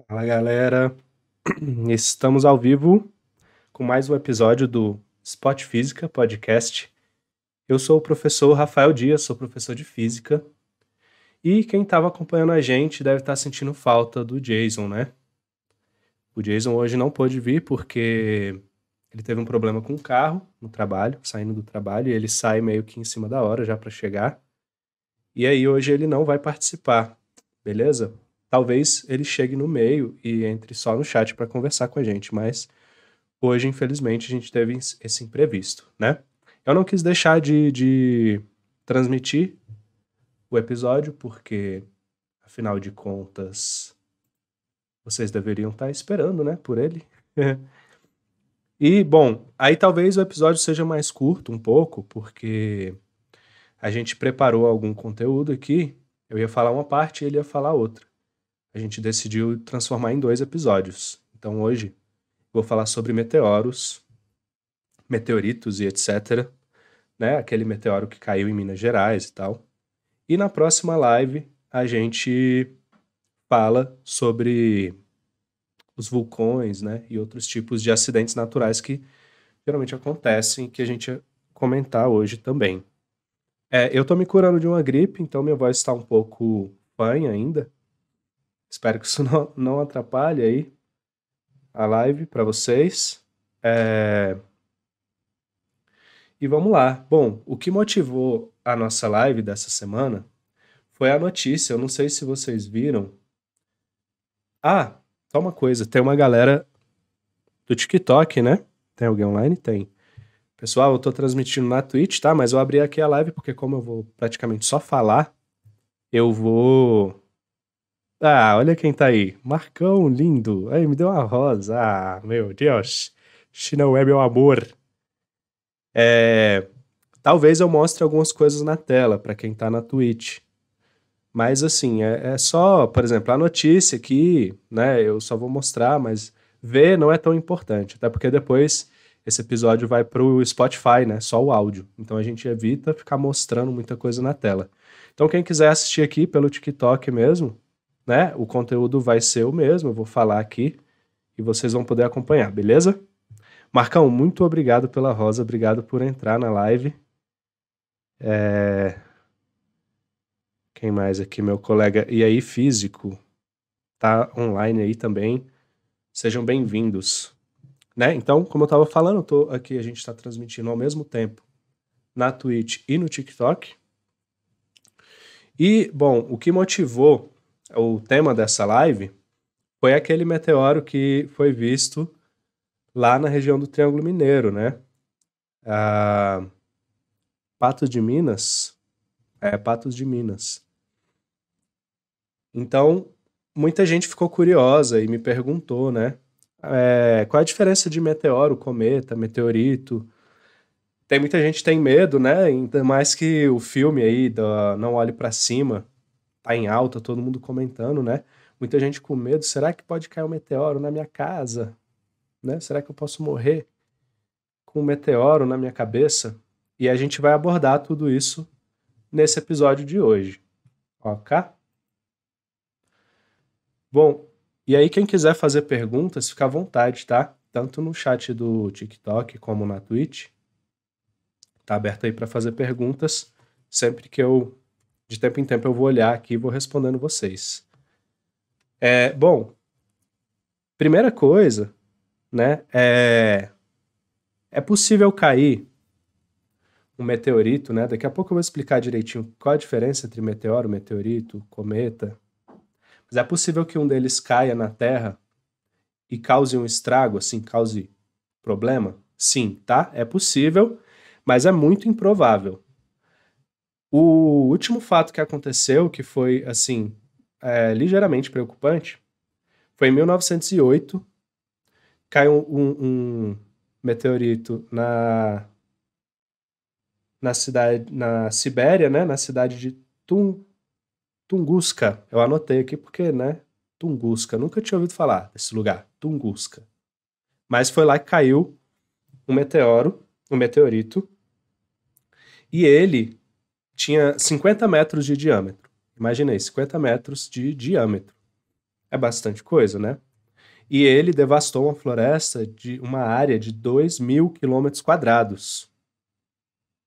Fala galera, estamos ao vivo com mais um episódio do Spot Física Podcast. Eu sou o professor Rafael Dias, sou professor de Física, e quem estava acompanhando a gente deve estar sentindo falta do Jason, né? O Jason hoje não pôde vir porque ele teve um problema com o carro no trabalho, saindo do trabalho, e ele sai meio que em cima da hora já para chegar. E aí hoje ele não vai participar, beleza? Talvez ele chegue no meio e entre só no chat para conversar com a gente, mas hoje, infelizmente, a gente teve esse imprevisto, né? Eu não quis deixar de transmitir o episódio, porque, afinal de contas, vocês deveriam estar esperando, né, por ele. E, bom, aí talvez o episódio seja mais curto um pouco, porque a gente preparou algum conteúdo aqui, eu ia falar uma parte e ele ia falar outra. A gente decidiu transformar em 2 episódios. Então hoje vou falar sobre meteoros, meteoritos e etc, né? Aquele meteoro que caiu em Minas Gerais e tal. E na próxima live a gente fala sobre os vulcões, né? E outros tipos de acidentes naturais que geralmente acontecem, que a gente ia comentar hoje também. Eu tô me curando de uma gripe, então minha voz está um pouco fanha ainda. Espero que isso não atrapalhe aí a live para vocês. E vamos lá. Bom, o que motivou a nossa live dessa semana foi a notícia. Eu não sei se vocês viram. Ah, só uma coisa. Tem uma galera do TikTok, né? Tem alguém online? Tem. Pessoal, eu tô transmitindo na Twitch, tá? Mas eu abri aqui a live porque como eu vou praticamente só falar, eu vou... Ah, olha quem tá aí. Marcão, lindo. Aí, me deu uma rosa. Ah, meu Deus. China é meu amor. Talvez eu mostre algumas coisas na tela para quem tá na Twitch. Mas assim, é só, por exemplo, a notícia aqui, né? Eu só vou mostrar, mas ver não é tão importante. Até porque depois esse episódio vai pro Spotify, né? Só o áudio. Então a gente evita ficar mostrando muita coisa na tela. Então quem quiser assistir aqui pelo TikTok mesmo, né? O conteúdo vai ser o mesmo, eu vou falar aqui e vocês vão poder acompanhar, beleza? Marcão, muito obrigado pela rosa, obrigado por entrar na live. Quem mais aqui? Meu colega e aí físico tá online aí também. Sejam bem-vindos. Né? Então, como eu estava falando, eu tô aqui, a gente está transmitindo ao mesmo tempo na Twitch e no TikTok. E, bom, o que motivou o tema dessa live foi aquele meteoro que foi visto lá na região do Triângulo Mineiro, né? Ah, Patos de Minas. Patos de Minas. Então, muita gente ficou curiosa e me perguntou, né? Qual é a diferença de meteoro, cometa, meteorito? Tem muita gente que tem medo, né? Ainda mais que o filme aí da Não Olhe Pra Cima tá em alta, todo mundo comentando, né? Muita gente com medo. Será que pode cair um meteoro na minha casa? Né? Será que eu posso morrer com um meteoro na minha cabeça? E a gente vai abordar tudo isso nesse episódio de hoje. Ok? Bom, e aí quem quiser fazer perguntas, fica à vontade, tá? Tanto no chat do TikTok como na Twitch. Tá aberto aí para fazer perguntas. Sempre que eu, de tempo em tempo, eu vou olhar aqui e vou respondendo vocês. Bom, primeira coisa, né? É possível cair um meteorito, né? Daqui a pouco eu vou explicar direitinho qual a diferença entre meteoro, meteorito, cometa. Mas é possível que um deles caia na Terra e cause um estrago, assim, cause problema? Sim, tá? É possível, mas é muito improvável. O último fato que aconteceu, que foi, assim, ligeiramente preocupante, foi em 1908, caiu um meteorito na cidade, na Sibéria, né, na cidade de Tunguska. Eu anotei aqui porque, né, Tunguska, nunca tinha ouvido falar desse lugar, Tunguska. Mas foi lá que caiu um meteorito, e ele tinha 50 metros de diâmetro. Imaginei, 50 metros de diâmetro. É bastante coisa, né? E ele devastou uma floresta de uma área de 2.000 quilômetros quadrados,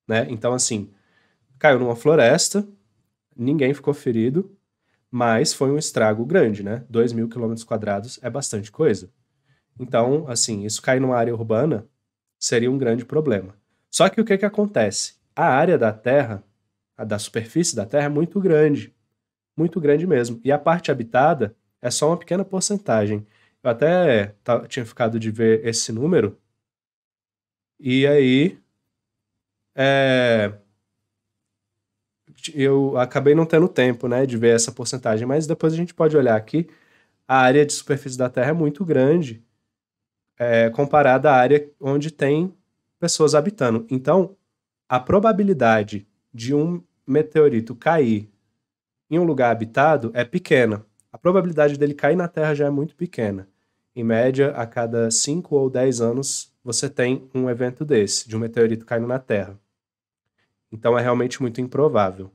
né? Então, assim, caiu numa floresta, ninguém ficou ferido, mas foi um estrago grande, né? 2.000 quilômetros quadrados é bastante coisa. Então, assim, isso cair numa área urbana seria um grande problema. Só que o que que acontece? A área da Terra, a da superfície da Terra é muito grande mesmo. E a parte habitada é só uma pequena porcentagem. Eu até tinha ficado de ver esse número, e aí é, eu acabei não tendo tempo, né, de ver essa porcentagem, mas depois a gente pode olhar aqui. A área de superfície da Terra é muito grande, comparada à área onde tem pessoas habitando. Então, a probabilidade de um meteorito cair em um lugar habitado é pequena. A probabilidade dele cair na Terra já é muito pequena. Em média, a cada 5 ou 10 anos, você tem um evento desse, de um meteorito caindo na Terra. Então é realmente muito improvável.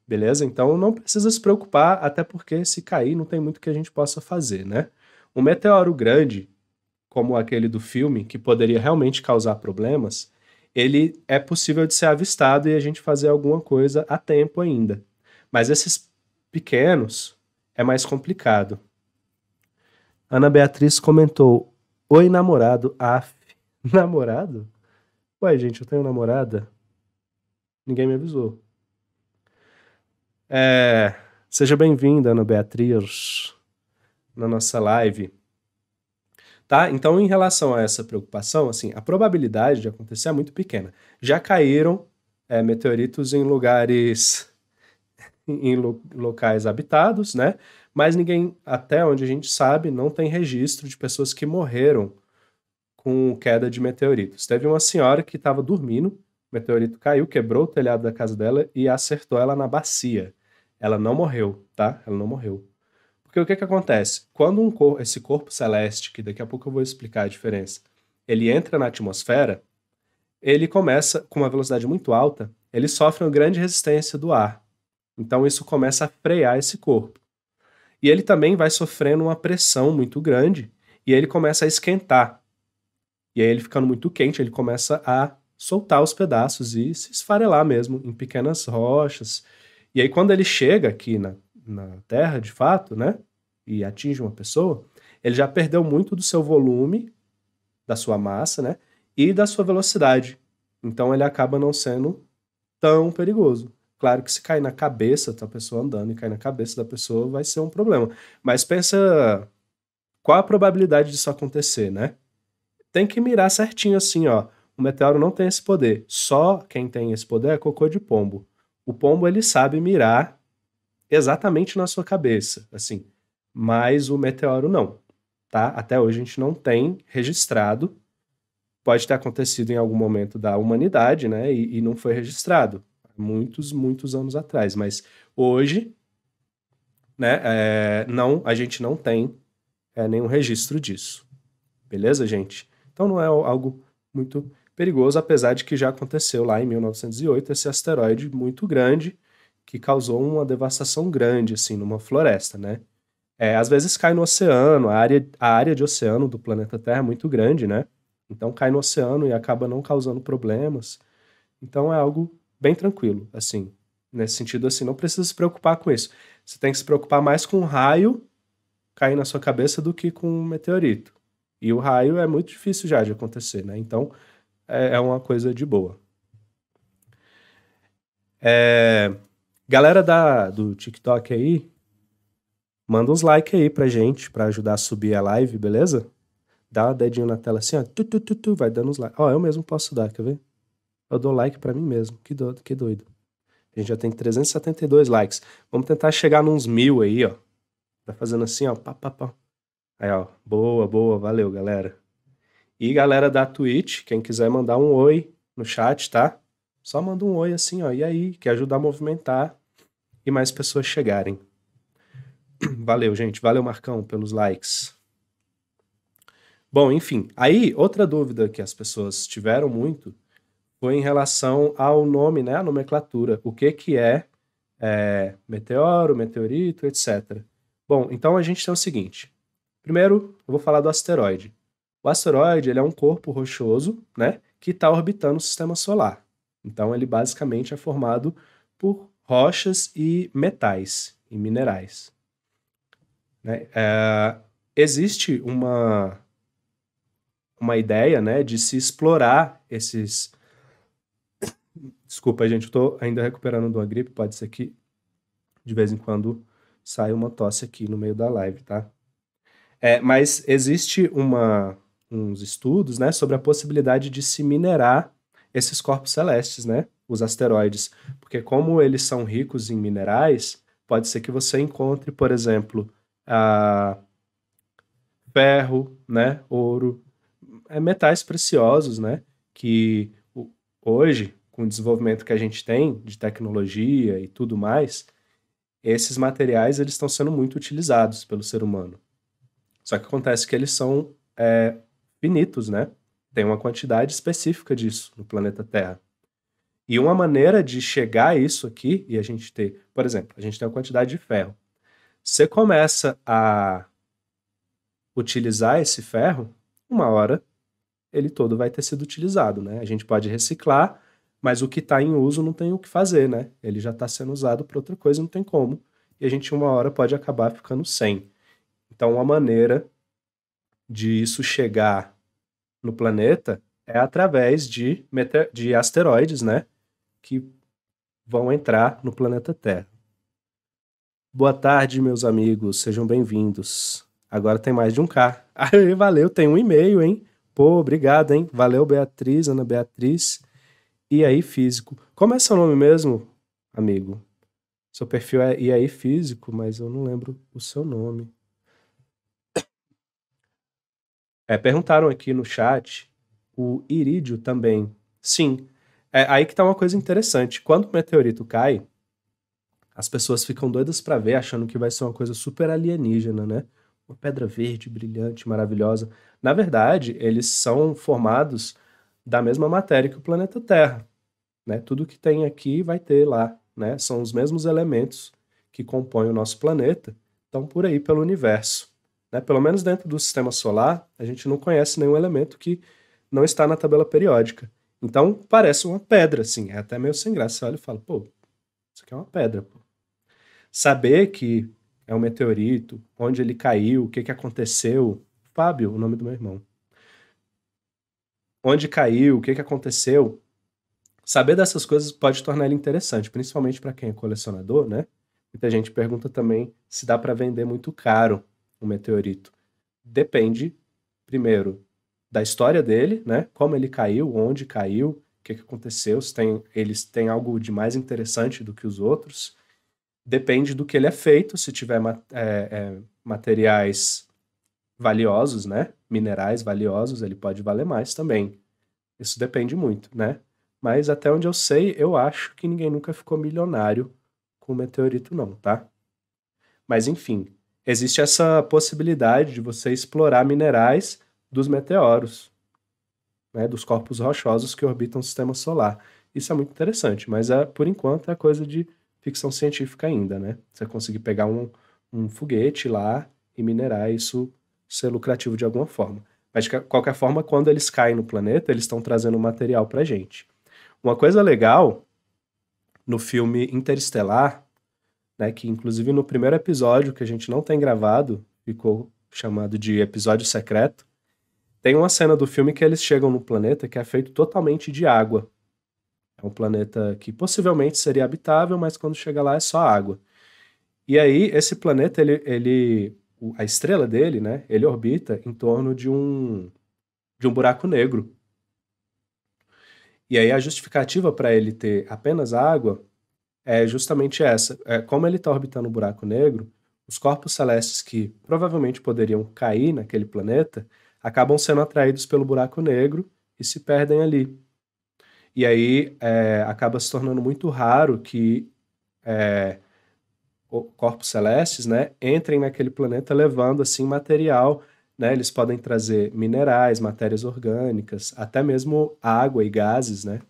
Beleza? Então não precisa se preocupar, até porque se cair não tem muito que a gente possa fazer, né? Um meteoro grande, como aquele do filme, que poderia realmente causar problemas, ele é possível de ser avistado e a gente fazer alguma coisa a tempo ainda. Mas esses pequenos é mais complicado. Ana Beatriz comentou: Oi, namorado, af. Namorado? Ué, gente, eu tenho namorada? Ninguém me avisou. Seja bem-vinda, Ana Beatriz, na nossa live. Tá? Então, em relação a essa preocupação, assim, a probabilidade de acontecer é muito pequena. Já caíram meteoritos em lugares, em locais habitados, né? Mas ninguém, até onde a gente sabe, não tem registro de pessoas que morreram com queda de meteoritos. Teve uma senhora que estava dormindo, o meteorito caiu, quebrou o telhado da casa dela e acertou ela na bacia. Ela não morreu, tá? Ela não morreu. Porque o que que acontece? Quando esse corpo celeste, que daqui a pouco eu vou explicar a diferença, ele entra na atmosfera, ele começa com uma velocidade muito alta, ele sofre uma grande resistência do ar. Então isso começa a frear esse corpo. E ele também vai sofrendo uma pressão muito grande e aí ele começa a esquentar. E aí ele ficando muito quente, ele começa a soltar os pedaços e se esfarelar mesmo em pequenas rochas. E aí quando ele chega aqui na Terra, de fato, né, e atinge uma pessoa, ele já perdeu muito do seu volume, da sua massa, né, e da sua velocidade. Então ele acaba não sendo tão perigoso. Claro que se cair na cabeça da pessoa andando e cair na cabeça da pessoa vai ser um problema. Mas pensa qual a probabilidade disso acontecer, né? Tem que mirar certinho assim, ó. O meteoro não tem esse poder. Só quem tem esse poder é cocô de pombo. O pombo ele sabe mirar exatamente na sua cabeça, assim. Mas o meteoro não, tá? Até hoje a gente não tem registrado. Pode ter acontecido em algum momento da humanidade, né? E não foi registrado. Muitos, muitos anos atrás. Mas hoje, né? Não, a gente não tem nenhum registro disso. Beleza, gente? Então não é algo muito perigoso, apesar de que já aconteceu lá em 1908 esse asteroide muito grande que causou uma devastação grande, assim, numa floresta, né? Às vezes cai no oceano, a área de oceano do planeta Terra é muito grande, né? Então cai no oceano e acaba não causando problemas. Então é algo bem tranquilo, assim. Nesse sentido, assim, não precisa se preocupar com isso. Você tem que se preocupar mais com um raio cair na sua cabeça do que com um meteorito. E o raio é muito difícil já de acontecer, né? Então é uma coisa de boa. Galera do TikTok aí, manda uns like aí pra gente, pra ajudar a subir a live, beleza? Dá um dedinho na tela assim, ó, vai dando uns likes. Ó, eu mesmo posso dar, quer ver? Eu dou like pra mim mesmo, que doido. A gente já tem 372 likes. Vamos tentar chegar nos 1.000 aí, ó. Tá fazendo assim, ó, pá, pá, pá. Aí, ó, boa, valeu, galera. E galera da Twitch, quem quiser mandar um oi no chat, tá? Só manda um oi assim, ó, e aí, que ajuda a movimentar e mais pessoas chegarem. Valeu, gente. Valeu, Marcão, pelos likes. Bom, enfim. Aí, outra dúvida que as pessoas tiveram muito foi em relação ao nome, né? A nomenclatura. O que que é meteoro, meteorito, etc. Bom, então a gente tem o seguinte. Primeiro, eu vou falar do asteroide. O asteroide, ele é um corpo rochoso, né, que está orbitando o sistema solar. Então, ele basicamente é formado por rochas e metais e minerais, né? Existe uma ideia, né, de se explorar esses... Desculpa, gente, eu estou ainda recuperando de uma gripe, pode ser que de vez em quando saia uma tosse aqui no meio da live, tá? Mas existe uns estudos, né, sobre a possibilidade de se minerar esses corpos celestes, né, os asteroides, porque como eles são ricos em minerais, pode ser que você encontre, por exemplo, a ferro, né, ouro, metais preciosos, né, que hoje, com o desenvolvimento que a gente tem de tecnologia e tudo mais, esses materiais eles estão sendo muito utilizados pelo ser humano. Só que acontece que eles são finitos, né? Tem uma quantidade específica disso no planeta Terra. E uma maneira de chegar a isso aqui, e a gente ter, por exemplo, a gente tem uma quantidade de ferro. Você começa a utilizar esse ferro, uma hora ele todo vai ter sido utilizado, né? A gente pode reciclar, mas o que está em uso não tem o que fazer, né? Ele já está sendo usado para outra coisa, não tem como. E a gente uma hora pode acabar ficando sem. Então, uma maneira de isso chegar no planeta é através de asteroides, né, que vão entrar no planeta Terra. Boa tarde, meus amigos, sejam bem-vindos. Agora tem mais de um K. Aí, valeu, tem um e-mail, hein? Pô, obrigado, hein? Valeu, Beatriz, Ana Beatriz. E aí, físico. Como é seu nome mesmo, amigo? Seu perfil é E aí, físico, mas eu não lembro o seu nome. Perguntaram aqui no chat, o irídio também. Sim, aí que tá uma coisa interessante. Quando o meteorito cai, as pessoas ficam doidas pra ver, achando que vai ser uma coisa super alienígena, né? Uma pedra verde, brilhante, maravilhosa. Na verdade, eles são formados da mesma matéria que o planeta Terra, né? Tudo que tem aqui vai ter lá, né? São os mesmos elementos que compõem o nosso planeta, estão por aí pelo universo, né? Pelo menos dentro do sistema solar, a gente não conhece nenhum elemento que não está na tabela periódica. Então, parece uma pedra, assim, é até meio sem graça. Você olha e fala, pô, isso aqui é uma pedra, pô. Saber que é um meteorito, onde ele caiu, o que que aconteceu. Fábio, o nome do meu irmão. Onde caiu, o que que aconteceu. Saber dessas coisas pode tornar ele interessante, principalmente para quem é colecionador, né? Muita gente pergunta também se dá para vender muito caro um meteorito. Depende, primeiro, da história dele, né? Como ele caiu, onde caiu, o que que aconteceu, se eles têm algo de mais interessante do que os outros. Depende do que ele é feito, se tiver materiais valiosos, né? Minerais valiosos, ele pode valer mais também. Isso depende muito, né? Mas até onde eu sei, eu acho que ninguém nunca ficou milionário com meteorito, não, tá? Mas enfim, existe essa possibilidade de você explorar minerais dos meteoros, né? Dos corpos rochosos que orbitam o sistema solar. Isso é muito interessante, mas por enquanto é coisa de ficção científica ainda, né? Você conseguir pegar um foguete lá e minerar isso ser lucrativo de alguma forma. Mas de qualquer forma, quando eles caem no planeta, eles estão trazendo material pra gente. Uma coisa legal no filme Interestelar, né, que inclusive no primeiro episódio que a gente não tem gravado, ficou chamado de episódio secreto, tem uma cena do filme que eles chegam no planeta que é feito totalmente de água. É um planeta que possivelmente seria habitável, mas quando chega lá é só água. E aí, esse planeta, a estrela dele, né, ele orbita em torno de um buraco negro. E aí a justificativa para ele ter apenas água é justamente essa. Como ele está orbitando um buraco negro, os corpos celestes que provavelmente poderiam cair naquele planeta acabam sendo atraídos pelo buraco negro e se perdem ali. E aí acaba se tornando muito raro que corpos celestes, né, entrem naquele planeta levando assim material, né? Eles podem trazer minerais, matérias orgânicas, até mesmo água e gases, né?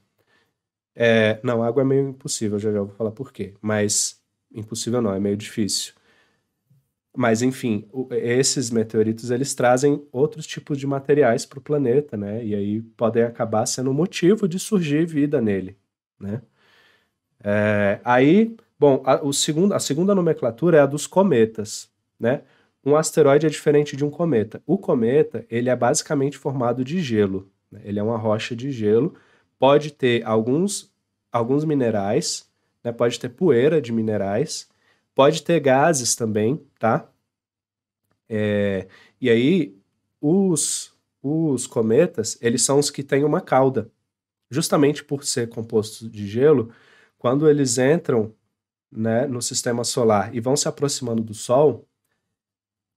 Não, água é meio impossível, já já vou falar por quê. Mas impossível não, é meio difícil. Mas, enfim, esses meteoritos, eles trazem outros tipos de materiais para o planeta, né? E aí podem acabar sendo o motivo de surgir vida nele, né? Aí, bom, a segunda nomenclatura é a dos cometas, né? Um asteroide é diferente de um cometa. O cometa, ele é basicamente formado de gelo, né? Ele é uma rocha de gelo, pode ter alguns minerais, né? Pode ter poeira de minerais, pode ter gases também, tá? E aí, os cometas, eles são os que têm uma cauda. Justamente por ser compostos de gelo, quando eles entram, né, no sistema solar e vão se aproximando do Sol,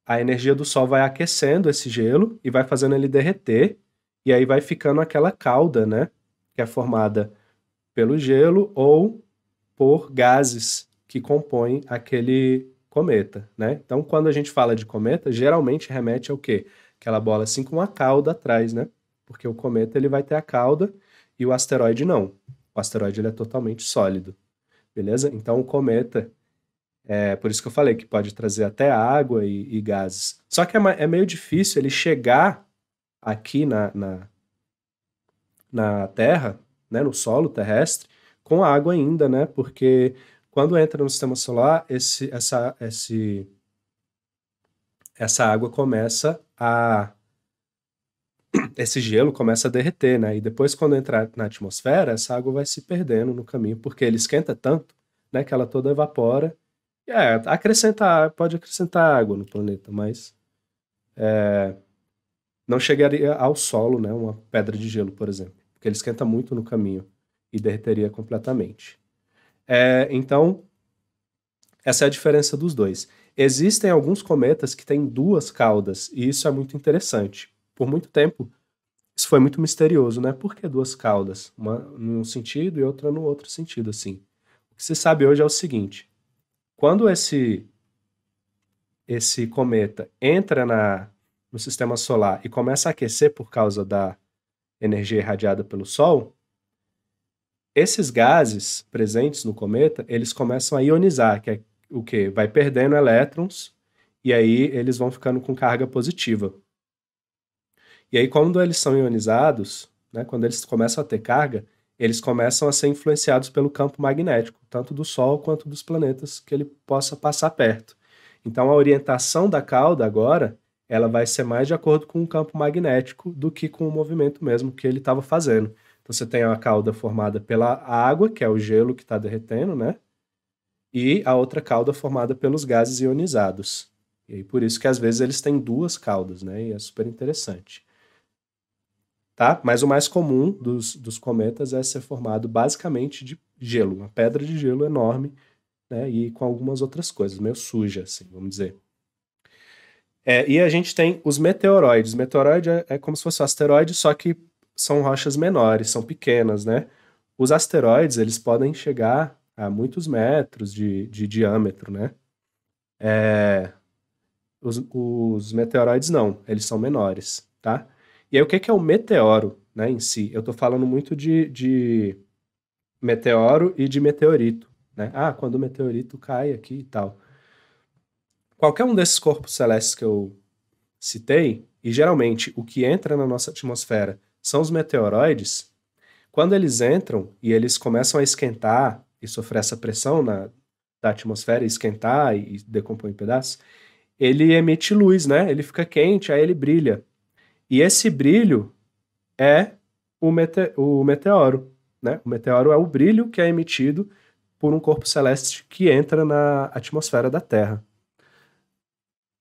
a energia do Sol vai aquecendo esse gelo e vai fazendo ele derreter, e aí vai ficando aquela cauda, né, que é formada pelo gelo ou por gases que compõem aquele cometa, né? Então, quando a gente fala de cometa, geralmente remete ao quê? Aquela bola assim com uma cauda atrás, né? Porque o cometa ele vai ter a cauda e o asteroide não. O asteroide ele é totalmente sólido, beleza? Então, o cometa é por isso que eu falei que pode trazer até água e gases. Só que é meio difícil ele chegar aqui na Terra, né, no solo terrestre, com água ainda, né? Porque quando entra no sistema solar, essa água começa a. Esse gelo começa a derreter, né? E depois, quando entrar na atmosfera, essa água vai se perdendo no caminho, porque ele esquenta tanto, né, que ela toda evapora. Pode acrescentar água no planeta, mas não chegaria ao solo, né? Uma pedra de gelo, por exemplo, porque ele esquenta muito no caminho e derreteria completamente. Então, essa é a diferença dos dois. Existem alguns cometas que têm duas caudas, e isso é muito interessante. Por muito tempo, isso foi muito misterioso, né? Por que duas caudas? Uma num sentido e outra no outro sentido, assim. O que se sabe hoje é o seguinte: quando esse cometa entra no sistema solar e começa a aquecer por causa da energia irradiada pelo Sol, esses gases presentes no cometa, eles começam a ionizar, que é o quê? Vai perdendo elétrons e aí eles vão ficando com carga positiva. E aí, quando eles são ionizados, né, quando eles começam a ter carga, eles começam a ser influenciados pelo campo magnético, tanto do Sol quanto dos planetas que ele possa passar perto. Então, a orientação da cauda agora, ela vai ser mais de acordo com o campo magnético do que com o movimento mesmo que ele estava fazendo. Então, você tem a cauda formada pela água, que é o gelo que está derretendo, né? E a outra cauda formada pelos gases ionizados. E aí, por isso que às vezes eles têm duas caudas, né? E é super interessante. Tá? Mas o mais comum dos cometas é ser formado basicamente de gelo, uma pedra de gelo enorme, né? E com algumas outras coisas, meio suja, assim, vamos dizer. E a gente tem os meteoroides. Meteoroide é como se fosse um asteroide, só que são rochas menores, são pequenas, né? Os asteroides, eles podem chegar a muitos metros de diâmetro, né? Os meteoroides não, eles são menores, tá? E aí o que é o meteoro, né, em si? Eu tô falando muito de meteoro e de meteorito, né? Ah, quando o meteorito cai aqui e tal. Qualquer um desses corpos celestes que eu citei, e geralmente o que entra na nossa atmosfera são os meteoroides, quando eles entram e eles começam a esquentar e sofrer essa pressão da atmosfera, esquentar e decompor em pedaços, ele emite luz, né? Ele fica quente, aí ele brilha. E esse brilho é o meteoro, né? O meteoro é o brilho que é emitido por um corpo celeste que entra na atmosfera da Terra.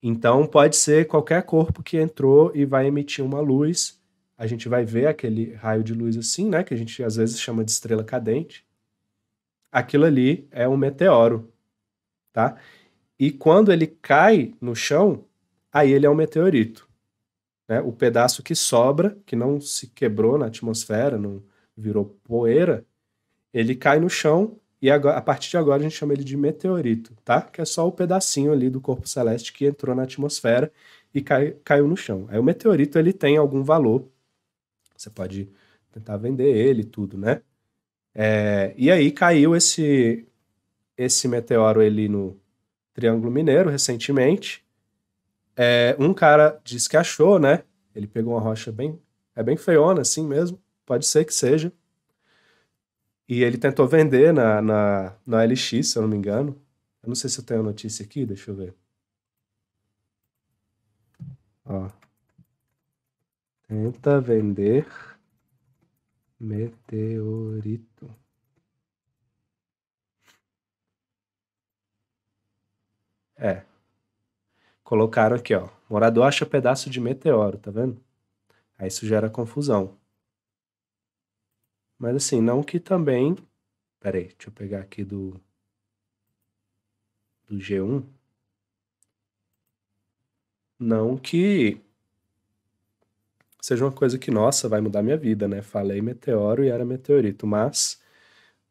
Então pode ser qualquer corpo que entrou e vai emitir uma luz. A gente vai ver aquele raio de luz assim, né? Que a gente às vezes chama de estrela cadente. Aquilo ali é um meteoro, tá? E quando ele cai no chão, aí ele é um meteorito, né? O pedaço que sobra, que não se quebrou na atmosfera, não virou poeira, ele cai no chão e agora, a partir de agora a gente chama ele de meteorito, tá? Que é só o pedacinho ali do corpo celeste que entrou na atmosfera e caiu no chão. Aí o meteorito ele tem algum valor, você pode tentar vender ele e tudo, né? E aí caiu esse meteoro ele no Triângulo Mineiro recentemente Um cara disse que achou, né? Ele pegou uma rocha bem feiona, assim mesmo. Pode ser que seja. E ele tentou vender na OLX, se eu não me engano. Eu não sei se eu tenho a notícia aqui, deixa eu ver. Ó. Tenta vender meteorito. É. Colocaram aqui, ó. Morador acha pedaço de meteoro, tá vendo? Aí isso gera confusão. Mas assim, não que também. Peraí, deixa eu pegar aqui do G1. Não que seja uma coisa que, nossa, vai mudar minha vida, né? Falei meteoro e era meteorito. Mas,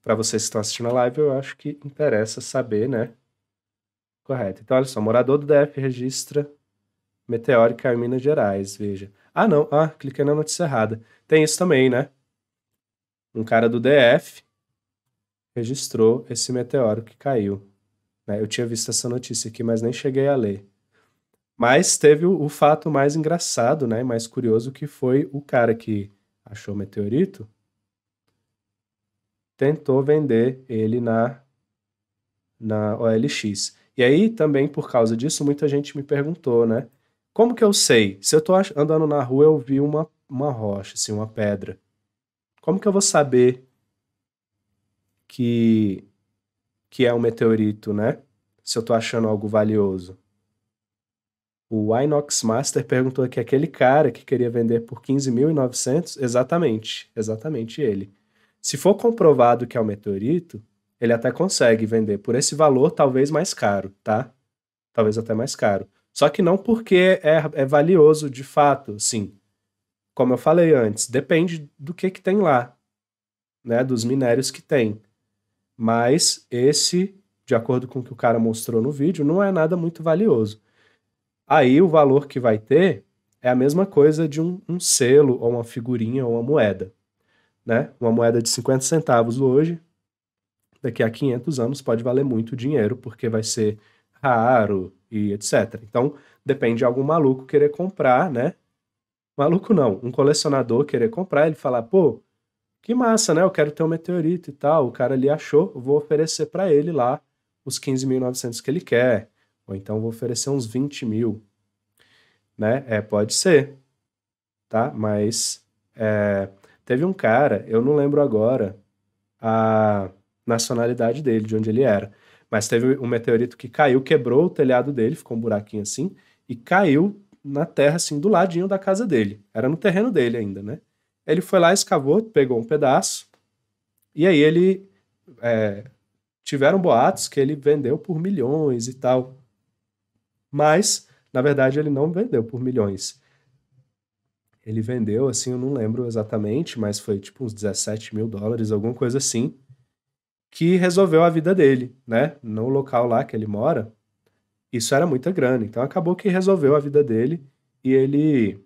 para vocês que estão assistindo a live, eu acho que interessa saber, né? Correto. Então, olha só, morador do DF registra meteoro que caiu em Minas Gerais, veja. Ah, não. Ah, cliquei na notícia errada. Tem isso também, né? Um cara do DF registrou esse meteoro que caiu, né? Eu tinha visto essa notícia aqui, mas nem cheguei a ler. Mas teve o fato mais engraçado, né? Mais curioso, que foi o cara que achou o meteorito tentou vender ele na OLX. E aí, também por causa disso, muita gente me perguntou, né? Como que eu sei? Se eu tô andando na rua, eu vi uma rocha, assim, uma pedra. Como que eu vou saber que, que é um meteorito, né? Se eu tô achando algo valioso. O Inox Master perguntou aqui, aquele cara que queria vender por 15.900, exatamente ele. Se for comprovado que é um meteorito, ele até consegue vender por esse valor, talvez mais caro, tá? Talvez até mais caro. Só que não porque é valioso de fato, sim. Como eu falei antes, depende do que tem lá, né? Dos minérios que tem. Mas esse, de acordo com o que o cara mostrou no vídeo, não é nada muito valioso. Aí o valor que vai ter é a mesma coisa de um selo, ou uma figurinha, ou uma moeda, né? Uma moeda de 50 centavos hoje, daqui a 500 anos pode valer muito dinheiro, porque vai ser raro e etc. Então, depende de algum maluco querer comprar, né? Maluco não, um colecionador querer comprar, ele falar, pô, que massa, né? Eu quero ter um meteorito e tal. O cara ali achou, eu vou oferecer para ele lá os 15.900 que ele quer. Ou então vou oferecer uns 20 mil, né? Pode ser, tá? Mas teve um cara, eu não lembro agora a nacionalidade dele, de onde ele era, mas teve um meteorito que caiu, quebrou o telhado dele, ficou um buraquinho assim, e caiu na terra, assim, do ladinho da casa dele. Era no terreno dele ainda, né? Ele foi lá, escavou, pegou um pedaço, e aí ele... tiveram boatos que ele vendeu por milhões e tal. Mas, na verdade, ele não vendeu por milhões. Ele vendeu, assim, eu não lembro exatamente, mas foi tipo uns 17 mil dólares, alguma coisa assim, que resolveu a vida dele, né? No local lá que ele mora, isso era muita grana. Então acabou que resolveu a vida dele e ele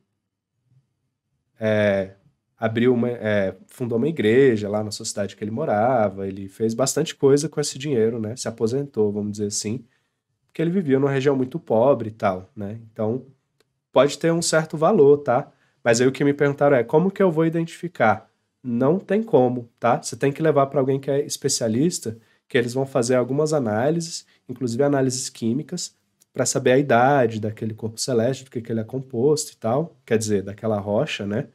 fundou uma igreja lá na sociedade que ele morava, ele fez bastante coisa com esse dinheiro, né? Se aposentou, vamos dizer assim, porque ele vivia numa região muito pobre e tal, né? Então pode ter um certo valor, tá? Mas aí o que me perguntaram é como que eu vou identificar? Não tem como, tá? Você tem que levar para alguém que é especialista, que eles vão fazer algumas análises, inclusive análises químicas, para saber a idade daquele corpo celeste, do que ele é composto e tal, quer dizer, daquela rocha, né?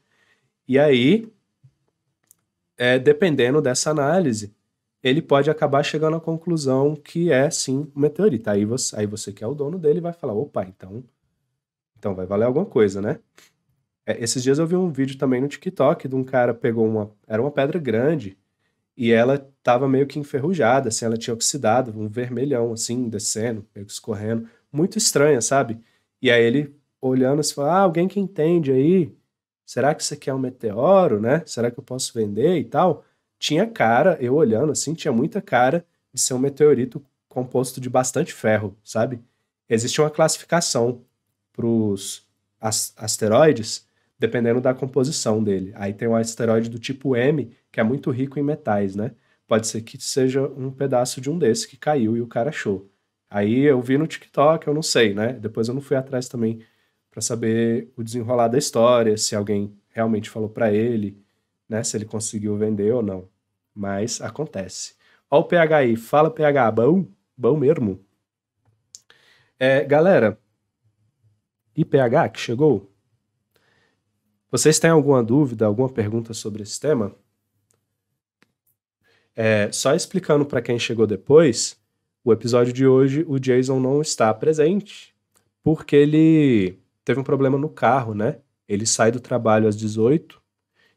E aí, dependendo dessa análise, ele pode acabar chegando à conclusão que é sim um meteorito. Aí você que é o dono dele vai falar, opa, então vai valer alguma coisa, né? Esses dias eu vi um vídeo também no TikTok de um cara pegou era uma pedra grande e ela tava meio que enferrujada, assim, ela tinha oxidado, um vermelhão, assim, descendo, meio que escorrendo. Muito estranha, sabe? E aí ele olhando assim, falou, alguém que entende aí, será que isso aqui é um meteoro, né? Será que eu posso vender e tal? Tinha cara, eu olhando assim, tinha muita cara de ser um meteorito composto de bastante ferro, sabe? Existe uma classificação para os asteroides dependendo da composição dele. Aí tem um asteroide do tipo M, que é muito rico em metais, né? Pode ser que seja um pedaço de um desses que caiu e o cara achou. Aí eu vi no TikTok, eu não sei, né? Depois eu não fui atrás também para saber o desenrolar da história, se alguém realmente falou para ele, né? Se ele conseguiu vender ou não. Mas acontece. Ó o PH aí, fala PH, bom? Bom mesmo. Galera, e PH que chegou? Vocês têm alguma dúvida, alguma pergunta sobre esse tema? Só explicando para quem chegou depois, o episódio de hoje, o Jason não está presente, porque ele teve um problema no carro, né? Ele sai do trabalho às 18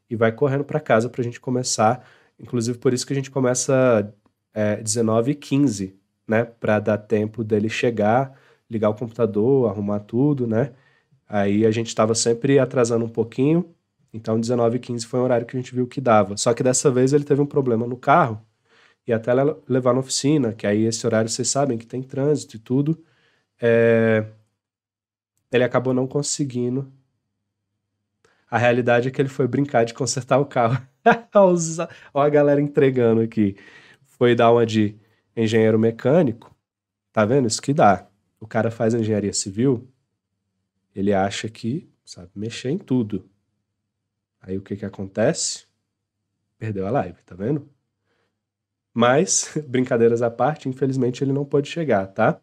e vai correndo para casa para a gente começar. Inclusive, por isso que a gente começa 19h15, né? Para dar tempo dele chegar, ligar o computador, arrumar tudo, né? Aí a gente estava sempre atrasando um pouquinho, então 19h15 foi um horário que a gente viu que dava. Só que dessa vez ele teve um problema no carro e até levar na oficina, que aí esse horário vocês sabem que tem trânsito e tudo. Ele acabou não conseguindo. A realidade é que ele foi brincar de consertar o carro. Olha a galera entregando aqui. Foi dar uma de engenheiro mecânico. Tá vendo? Isso que dá. O cara faz engenharia civil, ele acha que sabe mexer em tudo. Aí o que que acontece? Perdeu a live, tá vendo? Mas, brincadeiras à parte, infelizmente ele não pôde chegar, tá?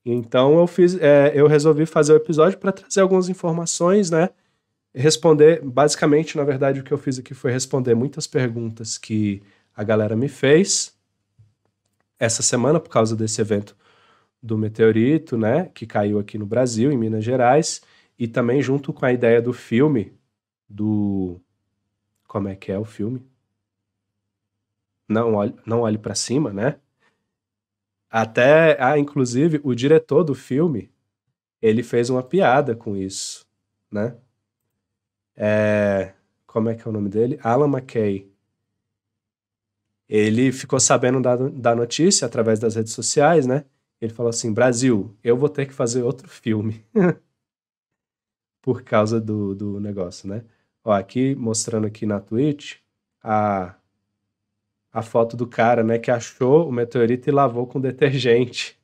Então eu resolvi fazer o episódio para trazer algumas informações, né? Responder, basicamente, na verdade, o que eu fiz aqui foi responder muitas perguntas que a galera me fez essa semana por causa desse evento do meteorito, né? Que caiu aqui no Brasil, em Minas Gerais, e também junto com a ideia do filme do... Como é que é o filme? Não olhe para cima, né? Inclusive, o diretor do filme, ele fez uma piada com isso, né? Como é que é o nome dele? Alan McKay. Ele ficou sabendo da notícia através das redes sociais, né? Ele falou assim: Brasil, eu vou ter que fazer outro filme por causa do negócio, né? Ó, aqui mostrando aqui na Twitch a, a foto do cara, né? Que achou o meteorito e lavou com detergente.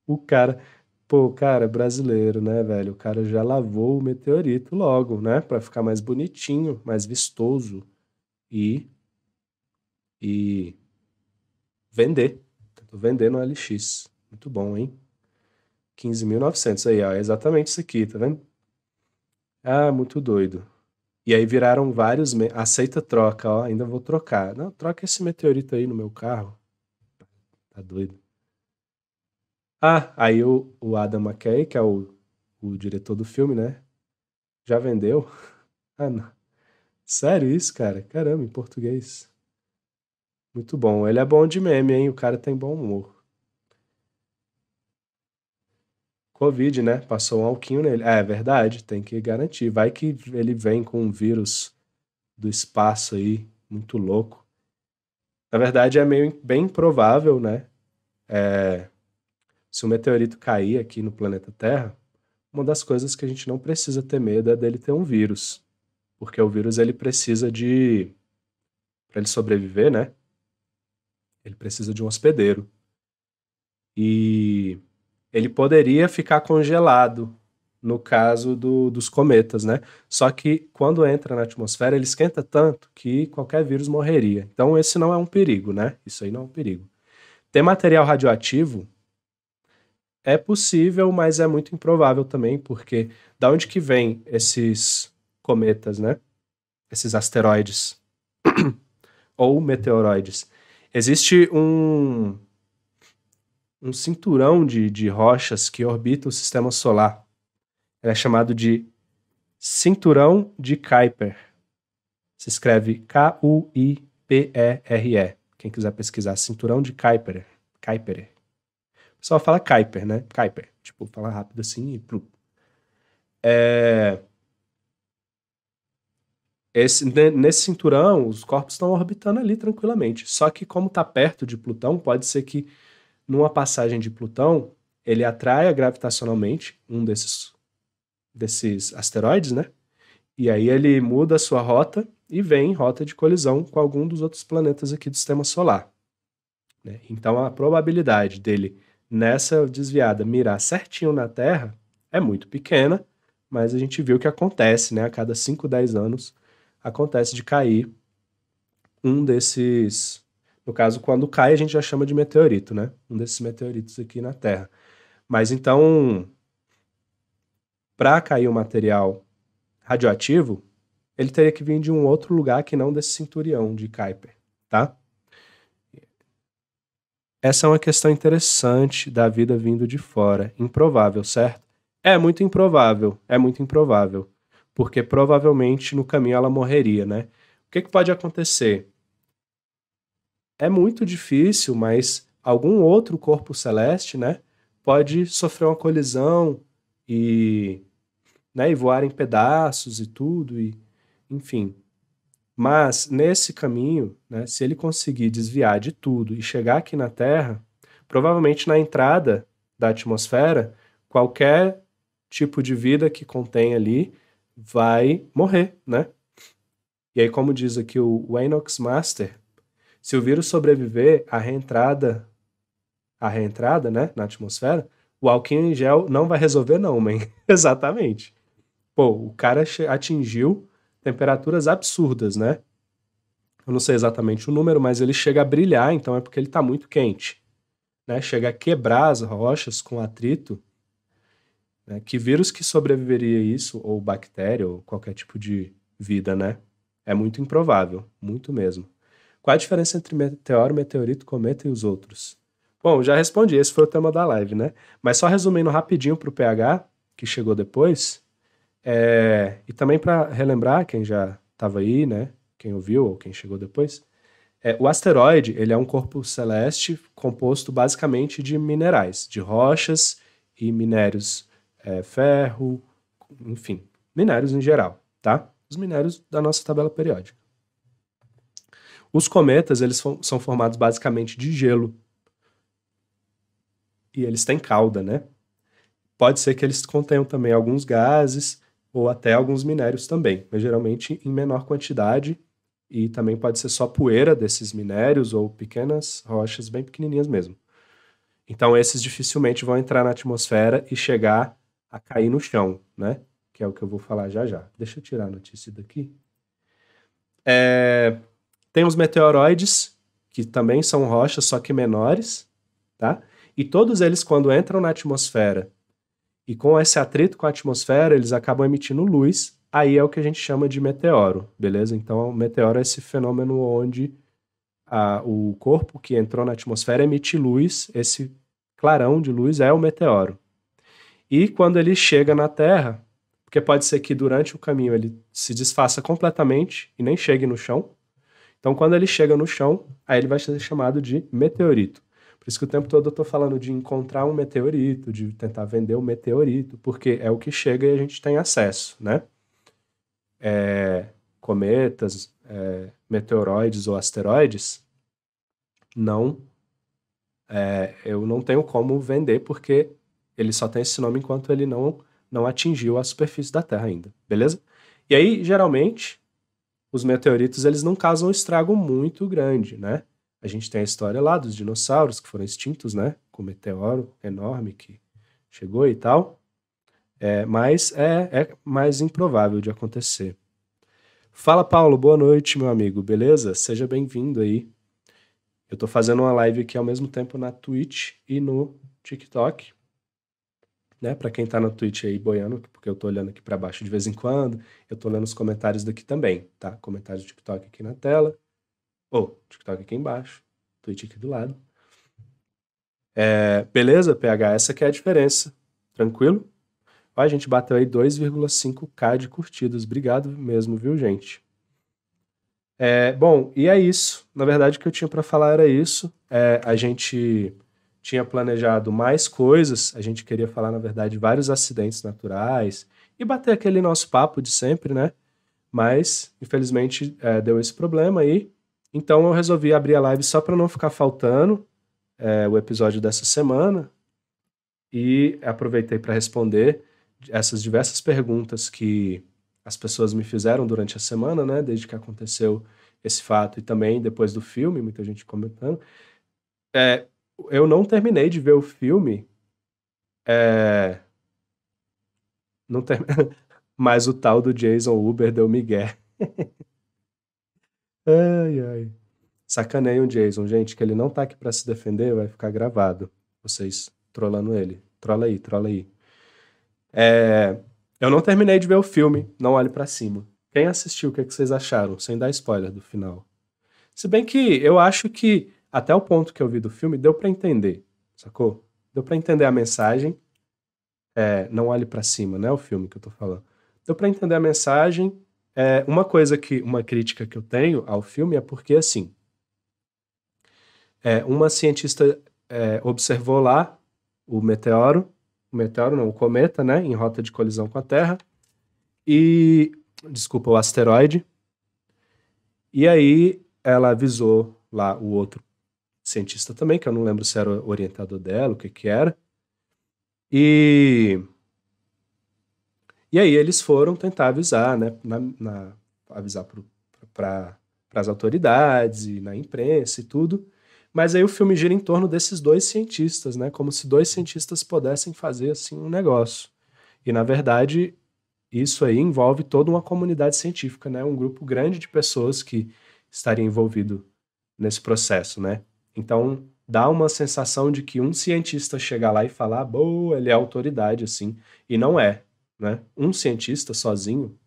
O cara, pô, o cara é brasileiro, né, velho? O cara já lavou o meteorito logo, né? Pra ficar mais bonitinho, mais vistoso e, e vender. Tô vendendo no LX. Muito bom, hein? 15.900 aí, ó. É exatamente isso aqui, tá vendo? Ah, muito doido. E aí viraram vários. Aceita troca, ó. Ainda vou trocar. Não, troca esse meteorito aí no meu carro. Tá doido. Ah, aí o Adam McKay, que é o diretor do filme, né? Já vendeu? Ah, não. Sério isso, cara? Caramba, em português. Muito bom. Ele é bom de meme, hein? O cara tem bom humor. Covid, né? Passou um alquinho nele. É verdade, tem que garantir. Vai que ele vem com um vírus do espaço aí, muito louco. Na verdade, é meio bem improvável, né? Se um meteorito cair aqui no planeta Terra, uma das coisas que a gente não precisa ter medo é dele ter um vírus. Porque o vírus, ele precisa de... Para ele sobreviver, né? Ele precisa de um hospedeiro. E ele poderia ficar congelado no caso dos cometas, né? Só que quando entra na atmosfera, ele esquenta tanto que qualquer vírus morreria. Então esse não é um perigo, né? Isso aí não é um perigo. Ter material radioativo é possível, mas é muito improvável também, porque da onde que vem esses cometas, né? Esses asteroides ou meteoroides? Existe um cinturão de rochas que orbita o sistema solar. Ele é chamado de Cinturão de Kuiper. Se escreve Kuipere. Quem quiser pesquisar, Cinturão de Kuiper. Kuiper. O pessoal fala Kuiper, né? Kuiper. Tipo, fala rápido assim e plum. Nesse cinturão, os corpos estão orbitando ali tranquilamente. Só que como está perto de Plutão, pode ser que numa passagem de Plutão, ele atraia gravitacionalmente um desses asteroides, né? E aí ele muda a sua rota e vem em rota de colisão com algum dos outros planetas aqui do sistema solar. né? Então a probabilidade dele, nessa desviada, mirar certinho na Terra é muito pequena, mas a gente viu que acontece, né? A cada 5, 10 anos acontece de cair um desses. No caso, quando cai, a gente já chama de meteorito, né? Um desses meteoritos aqui na Terra. Mas então, para cair um material radioativo, ele teria que vir de um outro lugar que não desse cinturão de Kuiper, tá? Essa é uma questão interessante da vida vindo de fora. Improvável, certo? É muito improvável. Porque provavelmente no caminho ela morreria, né? O que pode acontecer? É muito difícil, mas algum outro corpo celeste, né, pode sofrer uma colisão e, né, e voar em pedaços e tudo, e, enfim. Mas nesse caminho, né, se ele conseguir desviar de tudo e chegar aqui na Terra, provavelmente na entrada da atmosfera, qualquer tipo de vida que contém ali vai morrer, né? E aí, como diz aqui o Enoch Master, se o vírus sobreviver à reentrada, né, na atmosfera, o álcool em gel não vai resolver não, man. Exatamente. Pô, o cara atingiu temperaturas absurdas, né? Eu não sei exatamente o número, mas ele chega a brilhar, então é porque ele está muito quente, né? Chega a quebrar as rochas com atrito, né? Que vírus que sobreviveria a isso, ou bactéria, ou qualquer tipo de vida, né? É muito improvável, muito mesmo. Qual a diferença entre meteoro, meteorito, cometa e os outros? Bom, já respondi, esse foi o tema da live, né? Mas só resumindo rapidinho para o PH, que chegou depois, e também para relembrar quem já estava aí, né? Quem ouviu ou quem chegou depois, o asteroide, ele é um corpo celeste composto basicamente de minerais, de rochas e minérios, ferro, enfim, minérios em geral, tá? Os minérios da nossa tabela periódica. Os cometas, eles são formados basicamente de gelo. E eles têm cauda, né? Pode ser que eles contenham também alguns gases ou até alguns minérios também, mas geralmente em menor quantidade, e também pode ser só poeira desses minérios ou pequenas rochas bem pequenininhas mesmo. Então esses dificilmente vão entrar na atmosfera e chegar a cair no chão, né? Que é o que eu vou falar já já. Deixa eu tirar a notícia daqui. Tem os meteoroides, que também são rochas, só que menores, tá? E todos eles, quando entram na atmosfera e com esse atrito com a atmosfera, eles acabam emitindo luz, aí é o que a gente chama de meteoro, beleza? Então, o meteoro é esse fenômeno onde o corpo que entrou na atmosfera emite luz, esse clarão de luz é o meteoro. E quando ele chega na Terra, porque pode ser que durante o caminho ele se desfaça completamente e nem chegue no chão, então, quando ele chega no chão, aí ele vai ser chamado de meteorito. Por isso que o tempo todo eu estou falando de encontrar um meteorito, de tentar vender um meteorito, porque é o que chega e a gente tem acesso, né? Cometas, meteoroides ou asteroides, não, eu não tenho como vender, porque ele só tem esse nome enquanto ele não atingiu a superfície da Terra ainda, beleza? E aí, geralmente, os meteoritos eles não causam um estrago muito grande, né? A gente tem a história lá dos dinossauros que foram extintos, né? Com o meteoro enorme que chegou e tal. Mas é mais improvável de acontecer. Fala, Paulo. Boa noite, meu amigo. Beleza? Seja bem-vindo aí. Eu tô fazendo uma live aqui ao mesmo tempo na Twitch e no TikTok, né? Para quem tá na Twitch aí boiando, porque eu tô olhando aqui para baixo de vez em quando, eu tô lendo os comentários daqui também, tá? Comentários do TikTok aqui na tela. TikTok aqui embaixo, Twitch aqui do lado. Beleza, PH? Essa que é a diferença. Tranquilo? Ó, a gente bateu aí 2,5K de curtidas. Obrigado mesmo, viu, gente? Bom, e é isso. Na verdade, o que eu tinha para falar era isso. A gente tinha planejado mais coisas. A gente queria falar, na verdade, vários acidentes naturais e bater aquele nosso papo de sempre, né? Mas, infelizmente, deu esse problema aí. Então eu resolvi abrir a live só para não ficar faltando o episódio dessa semana e aproveitei para responder essas diversas perguntas que as pessoas me fizeram durante a semana, né, desde que aconteceu esse fato e também depois do filme, muita gente comentando. É, eu não terminei de ver o filme, é, não ter... mas o tal do Jason Uber deu migué. Ai, ai. Sacaneia o Jason, gente, que ele não tá aqui pra se defender, vai ficar gravado. Vocês trolando ele. Trola aí, trola aí. É, eu não terminei de ver o filme, Não Olhe Pra Cima. Quem assistiu, o que é que vocês acharam? Sem dar spoiler do final. Se bem que eu acho que até o ponto que eu vi do filme deu pra entender, sacou? Deu pra entender a mensagem. Não Olhe Pra Cima, né? O filme que eu tô falando. Deu pra entender a mensagem. Uma crítica que eu tenho ao filme é porque, assim, uma cientista observou lá o meteoro não, o cometa, né? Em rota de colisão com a Terra. E, desculpa, o asteroide. E aí ela avisou lá o outro cientista também, que eu não lembro se era o orientador dela, o que que era. E, e aí eles foram tentar avisar, né? Avisar para as autoridades e na imprensa e tudo. Mas aí o filme gira em torno desses dois cientistas, né? Como se dois cientistas pudessem fazer assim um negócio. E na verdade, isso aí envolve toda uma comunidade científica, né? Um grupo grande de pessoas que estaria envolvido nesse processo, né? Então, dá uma sensação de que um cientista chega lá e falar, boa, ele é autoridade, assim, e não é, né? Um cientista sozinho,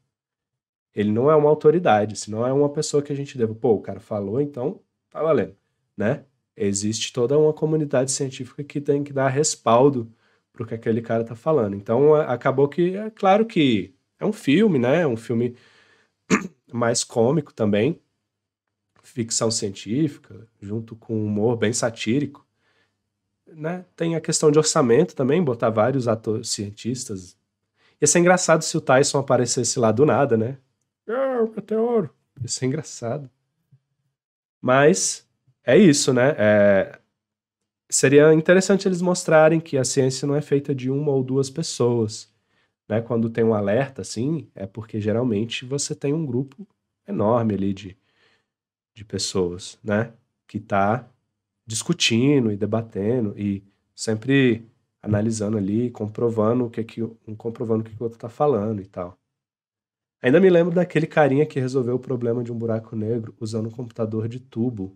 ele não é uma autoridade, se não é uma pessoa que a gente deva, pô, o cara falou, então tá valendo, né? Existe toda uma comunidade científica que tem que dar respaldo pro que aquele cara tá falando. Então, acabou que, é claro que é um filme, né? É um filme mais cômico também, ficção científica, junto com humor bem satírico, né? Tem a questão de orçamento também, botar vários atores cientistas. Ia ser engraçado se o Tyson aparecesse lá do nada, né? Ah, o meteoro. Ia ser engraçado. Mas é isso, né? Seria interessante eles mostrarem que a ciência não é feita de uma ou duas pessoas, né? Quando tem um alerta, assim, é porque geralmente você tem um grupo enorme ali de pessoas, né? Que está discutindo e debatendo e sempre analisando ali, comprovando o que o outro está falando e tal. Ainda me lembro daquele carinha que resolveu o problema de um buraco negro usando um computador de tubo.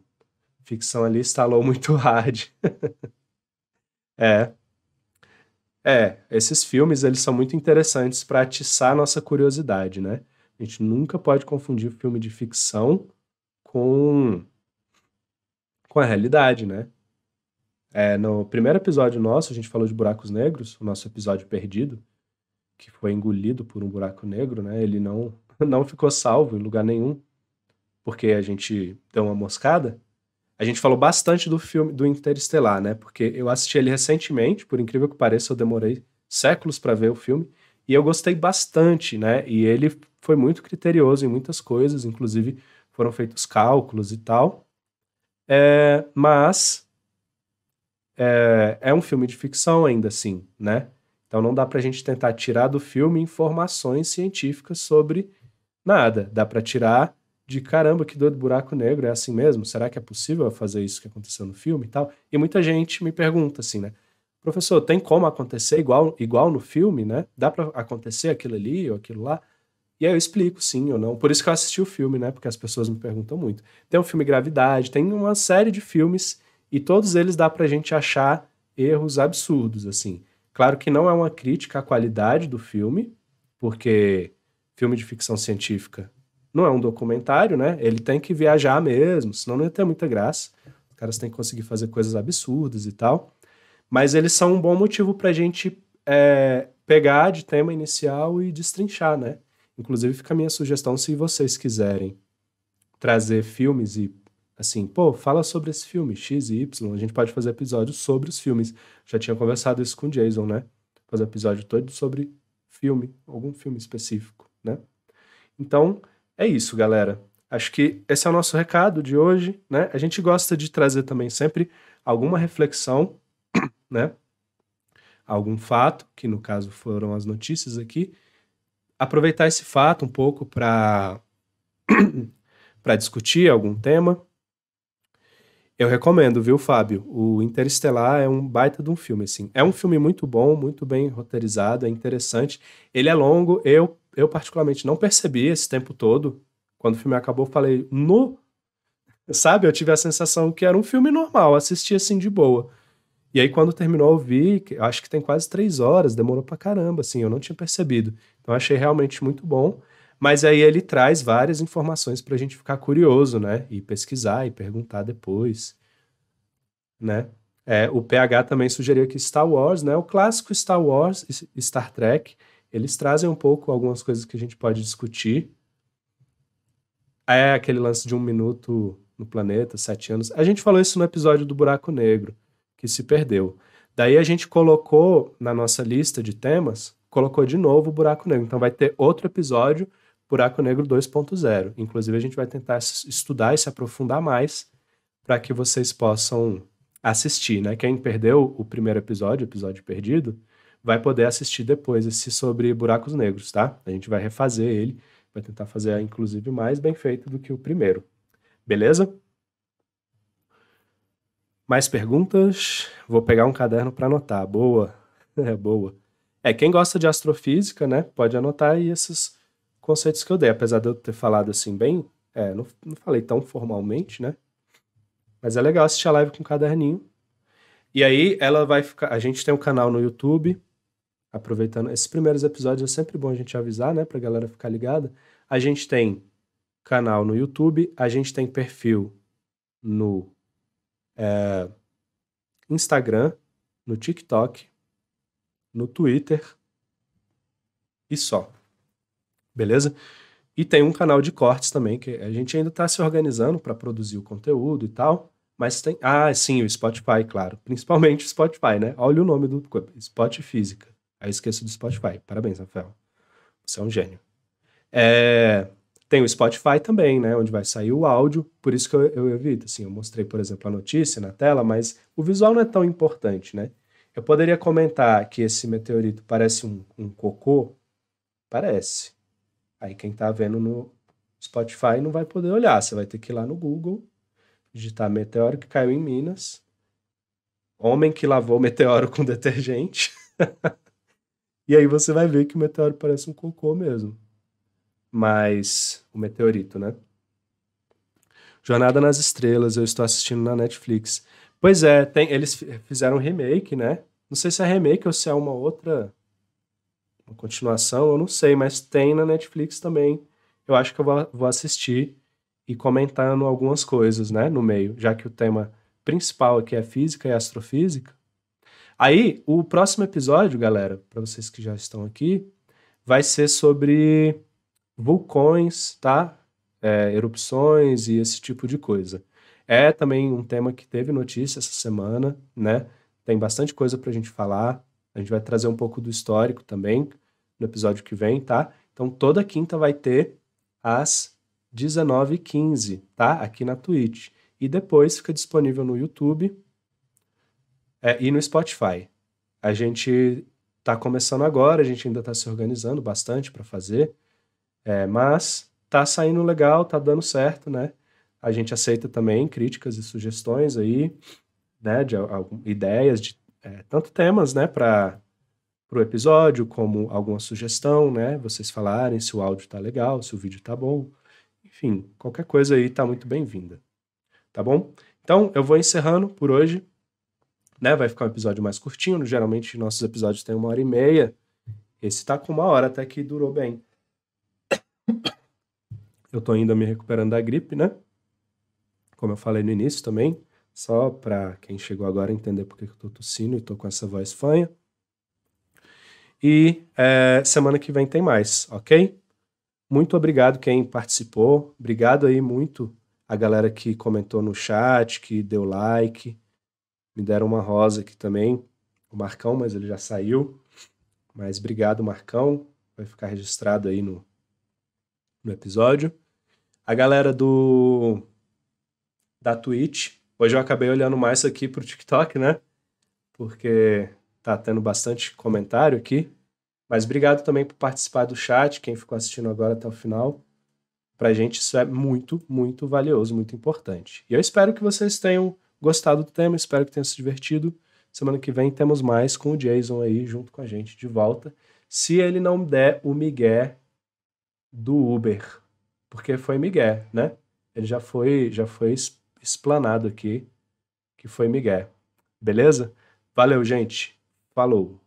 Ficção ali instalou muito hard. É, esses filmes eles são muito interessantes para atiçar a nossa curiosidade, né? A gente nunca pode confundir filme de ficção com, com a realidade, né? No primeiro episódio nosso, a gente falou de buracos negros, o nosso episódio perdido, que foi engolido por um buraco negro, né? Ele não, não ficou salvo em lugar nenhum, porque a gente deu uma moscada. A gente falou bastante do filme do Interestelar, né? Porque eu assisti ele recentemente, por incrível que pareça, eu demorei séculos para ver o filme, e eu gostei bastante, né? E ele foi muito criterioso em muitas coisas, inclusive foram feitos cálculos e tal. Mas é um filme de ficção ainda assim, né? Então não dá pra gente tentar tirar do filme informações científicas sobre nada. Dá pra tirar de caramba, que doido buraco negro, é assim mesmo? Será que é possível fazer isso que aconteceu no filme e tal? E muita gente me pergunta assim, né? Professor, tem como acontecer igual no filme, né? Dá pra acontecer aquilo ali ou aquilo lá? E aí eu explico sim ou não. Por isso que eu assisti o filme, né? Porque as pessoas me perguntam muito. Tem o filme Gravidade, tem uma série de filmes e todos eles dá pra gente achar erros absurdos, assim. Claro que não é uma crítica à qualidade do filme, porque filme de ficção científica não é um documentário, né? Ele tem que viajar mesmo, senão não ia ter muita graça. Os caras têm que conseguir fazer coisas absurdas e tal. Mas eles são um bom motivo pra gente pegar de tema inicial e destrinchar, né? Inclusive fica a minha sugestão se vocês quiserem trazer filmes e assim, pô, fala sobre esse filme, X e Y, a gente pode fazer episódios sobre os filmes. Já tinha conversado isso com o Jason, né? Fazer episódio todo sobre filme, algum filme específico, né? Então, é isso, galera. Acho que esse é o nosso recado de hoje, né? A gente gosta de trazer também sempre alguma reflexão, né? Algum fato, que no caso foram as notícias aqui, aproveitar esse fato um pouco para discutir algum tema Eu recomendo, viu, Fábio? O Interestelar é um baita de um filme, assim. É um filme muito bom, muito bem roteirizado, é interessante. Ele é longo, eu particularmente não percebi esse tempo todo. Quando o filme acabou, eu falei, no, sabe? Eu tive a sensação que era um filme normal, assisti assim de boa. E aí, quando terminou, eu vi, acho que tem quase 3 horas, demorou pra caramba, assim, eu não tinha percebido. Então, eu achei realmente muito bom. Mas aí ele traz várias informações pra gente ficar curioso, né? E pesquisar e perguntar depois, né? O PH também sugeriu que Star Wars, né? O clássico Star Wars e Star Trek, eles trazem um pouco algumas coisas que a gente pode discutir. É aquele lance de 1 minuto no planeta, 7 anos. A gente falou isso no episódio do Buraco Negro, que se perdeu. Daí a gente colocou na nossa lista de temas, colocou de novo o Buraco Negro. Então vai ter outro episódio, Buraco Negro 2.0. Inclusive a gente vai tentar estudar e se aprofundar mais para que vocês possam assistir, né? Quem perdeu o primeiro episódio, o episódio perdido, vai poder assistir depois esse sobre buracos negros, tá? A gente vai refazer ele, vai tentar fazer, inclusive, mais bem feito do que o primeiro. Beleza? Mais perguntas? Vou pegar um caderno para anotar. Boa. É boa. Quem gosta de astrofísica, né, pode anotar aí esses conceitos que eu dei, apesar de eu ter falado assim bem, não falei tão formalmente, né? Mas é legal assistir a live com um caderninho. E aí ela vai ficar. A gente tem um canal no YouTube, aproveitando. Esses primeiros episódios é sempre bom a gente avisar, né? Pra galera ficar ligada. A gente tem canal no YouTube, a gente tem perfil no Instagram, no TikTok, no Twitter e só. Beleza? E tem um canal de cortes também, que a gente ainda está se organizando para produzir o conteúdo e tal. Mas tem. Ah, sim, o Spotify, claro. Principalmente o Spotify, né? Olha o nome do Spot Física. Aí eu esqueço do Spotify. Parabéns, Rafael. Você é um gênio. É, Tem o Spotify também, né? Onde vai sair o áudio. Por isso que eu evito. Assim, eu mostrei, por exemplo, a notícia na tela, mas o visual não é tão importante, né? Eu poderia comentar que esse meteorito parece um cocô? Parece. Aí quem tá vendo no Spotify não vai poder olhar. Você vai ter que ir lá no Google, digitar meteoro que caiu em Minas, homem que lavou o meteoro com detergente, e aí você vai ver que o meteoro parece um cocô mesmo. Mas o meteorito, né? Jornada nas Estrelas, eu estou assistindo na Netflix. Pois é, eles fizeram um remake, né? Não sei se é remake ou se é uma continuação, eu não sei, mas tem na Netflix também. Eu acho que eu vou assistir e comentando algumas coisas, né, no meio, já que o tema principal aqui é física e astrofísica. Aí, o próximo episódio, galera, para vocês que já estão aqui, vai ser sobre vulcões, tá? Erupções e esse tipo de coisa. É também um tema que teve notícia essa semana, né? Tem bastante coisa pra gente falar. A gente vai trazer um pouco do histórico também no episódio que vem, tá? Então toda quinta vai ter às 19h15, tá? Aqui na Twitch. E depois fica disponível no YouTube, e no Spotify. A gente tá começando agora, a gente ainda tá se organizando bastante para fazer. Mas tá saindo legal, tá dando certo, né? A gente aceita também críticas e sugestões aí, né? De ideias de tanto temas, né? Para o episódio, como alguma sugestão, né? Vocês falarem se o áudio tá legal, se o vídeo tá bom. Enfim, qualquer coisa aí tá muito bem-vinda. Tá bom? Então, eu vou encerrando por hoje, né? Vai ficar um episódio mais curtinho. Geralmente, nossos episódios têm 1h30. Esse tá com 1 hora, até que durou bem. Eu tô ainda me recuperando da gripe, né? Como eu falei no início também, só para quem chegou agora entender por que eu tô tossindo e tô com essa voz fanha. E semana que vem tem mais, ok? Muito obrigado quem participou, obrigado aí muito a galera que comentou no chat, que deu like, me deram uma rosa aqui também, o Marcão, mas ele já saiu. Mas obrigado, Marcão, vai ficar registrado aí no episódio. A galera da Twitch, hoje eu acabei olhando mais aqui pro TikTok, né? Porque tá tendo bastante comentário aqui. Mas obrigado também por participar do chat, quem ficou assistindo agora até o final. Pra gente isso é muito, muito valioso, muito importante. E eu espero que vocês tenham gostado do tema, espero que tenha se divertido. Semana que vem temos mais com o Jason aí junto com a gente de volta. Se ele não der o migué do Uber, porque foi migué, né? Ele já foi explanado aqui que foi migué. Beleza? Valeu, gente. Falou.